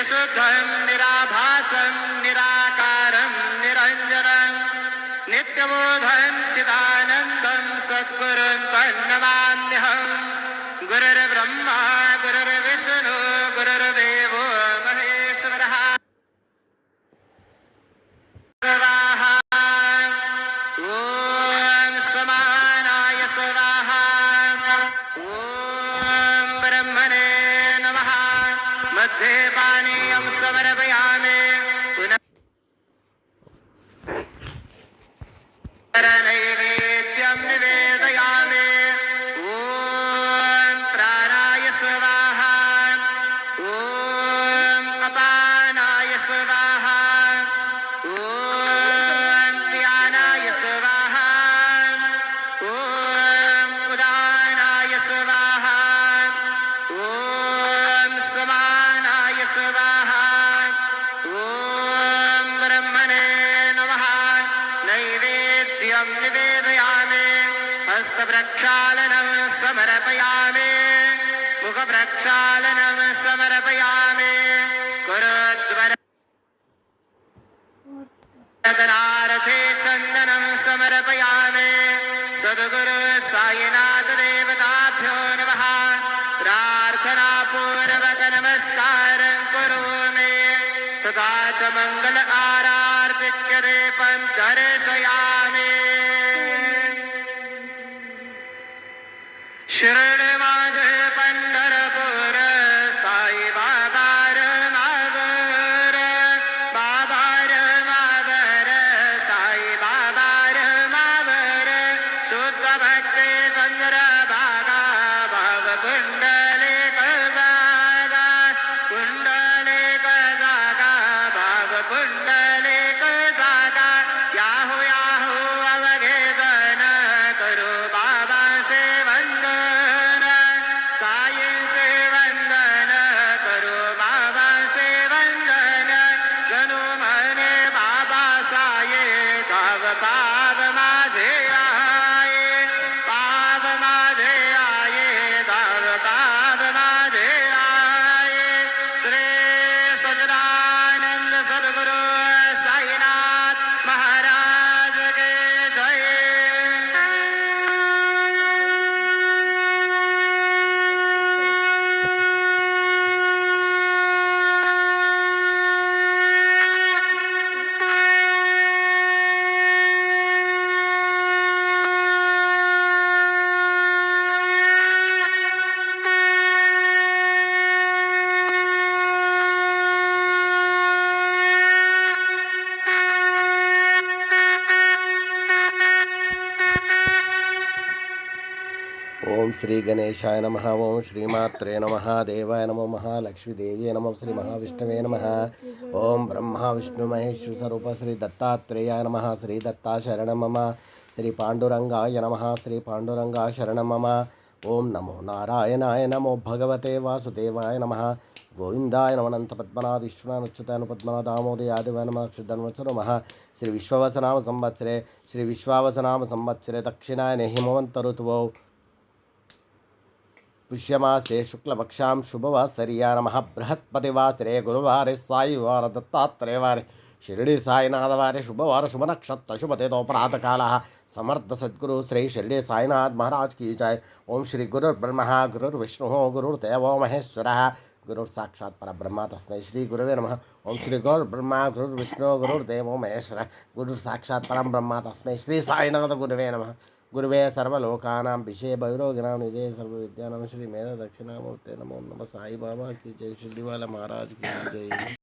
नित्यशुद्धं निराभासं निराकारं निरञ्जनं नित्यबोधं चिदानन्दं सद्गुरुं तन्नमाम्यहं। गुरुर्ब्रह्मा गुरुर्विष्णु गुरुर्देवो महेश्वरः। ॐ समानाय स्वाहा। ॐ ब्रह्मणे नमः। मध्ये पानीयं समर्पयामि। नैवेद्यं निवेदयामि। ॐ प्राणाय स्वाहा। ॐ अपानाय स्वाहा। ॐ व्यानाय स्वाहा। ॐ उदानाय स्वाहा। ॐ समानाय स्वाहा। ॐ ब्रह्मणे नमः। नैवेद्यं निवेदयामि। हस्तप्रक्षालनं समर्पयामि। मुखप्रक्षालनं समर्पयामि। कुरुद्वरदनार्थे चन्दनं समर्पयामि। सद्गुरु साईनाथ देवताभ्यो नमः। प्रार्थनापूर्वक नमस्कारं करोमि। तथा च मङ्गल आरार्तिक्यदीपं दर्शयामि। शिर्डी माझे पंढरपूर साई बाबा रे मावर। बाबा रे मावर साई बाबा रे मावर। शुद्ध भक्ती चंद्रभागा भाव कुंडलिक जागा। कुंडलिक जागा भाव कुंडलिक जागा। याहू याहू अवघे जन करू बाबा से वंदन। साई से वंदन करू बाबा से वंदन। जणू म्हणे बाबा साये गाव पाव माझे आहे। पाव माझे आहे गाव पाव माझे आहे। श्री सच्चिदानंद सद्गुरु साईनाथ महाराज के जय। ओम श्री गणेशाय नमः। ओम श्रीमात्रे नमः। देवाय नमो महालक्ष्मीदेव्यै नमः। श्री महाविष्णवे नमः। ओम ब्रह्मा विष्णु महेश्वर स्वरूप श्री दत्तात्रेयाय नमः। श्री दत्ता शरणं मम। श्री पांडुरंगाय नमः। श्री पांडुरंगा शरणं मम। ओम नमो नारायणाय नमो भगवते वासुदेवाय नमः। गोविंदाय नमः। अनंत पद्मनाथ ईश्वरानुच्युताय पद्मनाथ दामोदय यादवाय नमः। अक्षुधन्वत्सरो नमः। श्री विश्वावसनाम संवत्सरे श्री विश्वावसनाम संवत्सरे दक्षिणायने हिमवंत ऋतुवौ पुष्यमासे शुक्लपक्षां शुभवासर्या नमः। बृहस्पतिवासरे गुरुवारे साईवार दत्तात्रेयवारे शिरडी साईनाथवारे शुभवार शुभ नक्षत्र शुभ तिथौ प्रातःकालः। समर्थ सद्गुरु श्री शिरडी साईनाथ महाराज की जय। ओम श्री गुरुर्ब्रह्मा गुरुर्विष्णुः गुरुर्देवो महेश्वरः। गुरुर्साक्षात् परब्रह्म तस्मै श्री गुरुवे नमः। ओम श्री गुरुर्ब्रह्मा गुरुर्विष्णुः गुरुर्देवो महेश्वरः। गुरुर्साक्षात् परब्रह्म तस्मै श्री साईनाथ गुरुवे नमः। गुरुवे सर्वलोकानां विषये भैरोगिनां निधे सर्वविद्यानां श्री मेधा दक्षिणामूर्ते नमो नमः। साई बाबा की जय। शिरडी वाला महाराज की जय।